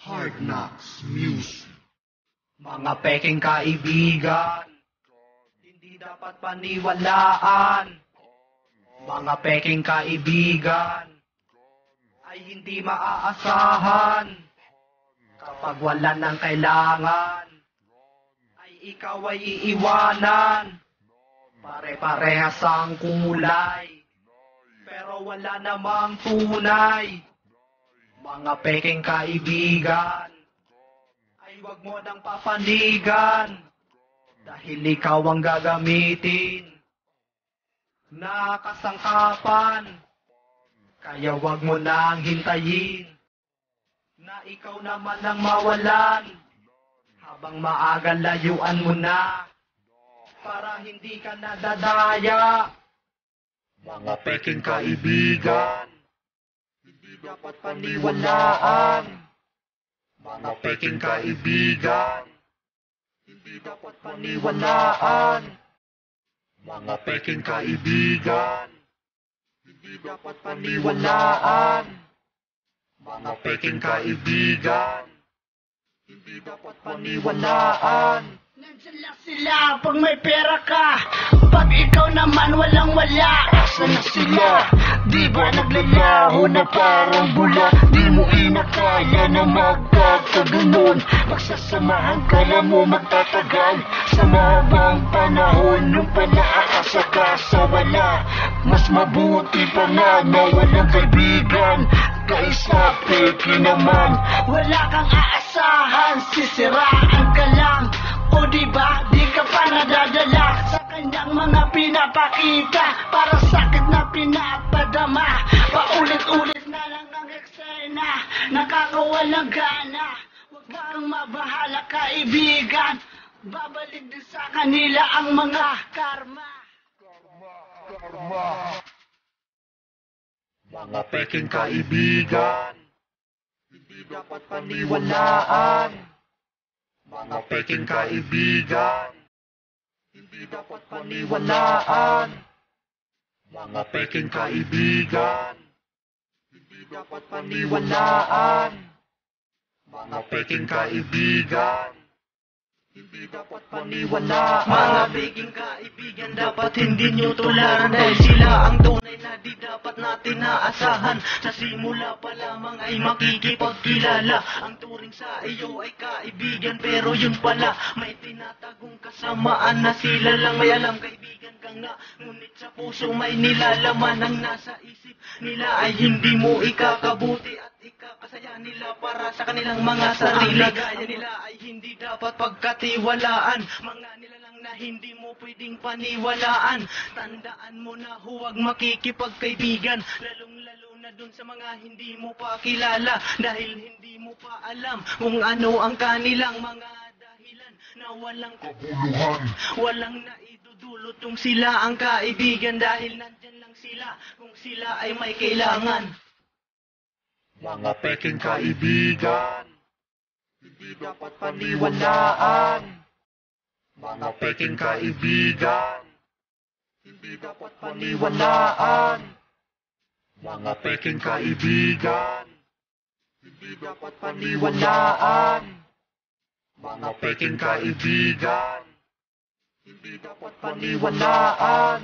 Hard Knocks Music. Mga peking kaibigan, hindi dapat paniwalaan. Mga peking kaibigan, ay hindi maaasahan. Kapag wala ng kailangan, ay ikaw ay iiwanan. Pare-parehas ang kulay, pero wala namang tunay. Mga peking kaibigan, ay wag mo nang papanigan, dahil ikaw ang gagamitin na kasangkapan. Kaya wag mo nang hintayin na ikaw naman ang mawalan. Habang maaga layuan mo na, para hindi ka nadadaya. Mga peking kaibigan, hindi dapat paniwalaan. Mga peking kaibigan, hindi dapat paniwalaan. Mga peking kaibigan, hindi dapat paniwalaan. Mga peking kaibigan, hindi dapat paniwalaan. Nandiyan lang sila pag may pera ka. Pag ikaw naman walang wala, asa na sila? Di ba naglalaho na parang bula? Di mo inakaya na magkakaganon. Magsasamahan ka lang mo magtatagal sa mahabang panahon. Nung pala aasaka sa wala, mas mabuti pa nga na walang kaibigan kaysa peki naman. Wala kang aasahan, sisiraan ka lang. O diba, di ka pa nadadala sa kanyang mga pinapakita. Para sakit na pinapadama, paulit-ulit na lang ang eksena, nakakawalang gana. Huwag kang mabahala kaibigan, babalik din sa kanila ang mga karma. Mga peking kaibigan, hindi dapat paniwalaan. Mga peking kaibigan, hindi dapat paniwalaan. Mga peking kaibigan, hindi dapat paniwalaan. Mga peking kaibigan, hindi dapat paniwalaan. Mga peking kaibigan, dapat hindi nyo tularan, dahil sila ang tunay na di dapat natin naasahan. Sa simula pa lamang ay makikipagkilala. Ang turing sa iyo ay kaibigan, pero yun pala may tinatagong kasamaan na sila lang may alam. Kaibigan ka nga, ngunit sa puso may nilalaman. Ang nasa isip nila ay hindi mo ikakabuti at ikakasaya nila para sa kanilang mga sarili. Ang gaya nila ay hindi dapat pagkatiwalaan. Mga nilalang na hindi mo pwedeng paniwalaan. Tandaan mo na huwag makikipagkaibigan, lalong-lalo na dun sa mga hindi mo pa kilala, dahil hindi mo pa alam kung ano ang kanilang mga dahilan na walang kabuluhan, walang naidudulot kung sila ang kaibigan, dahil nandyan lang sila kung sila ay may kailangan. Mga peking kaibigan, hindi dapat paniwalaan. Mga peking kaibigan, hindi dapat paniwalaan. Mga peking kaibigan, hindi dapat paniwalaan. Mga peking kaibigan, hindi dapat paniwalaan.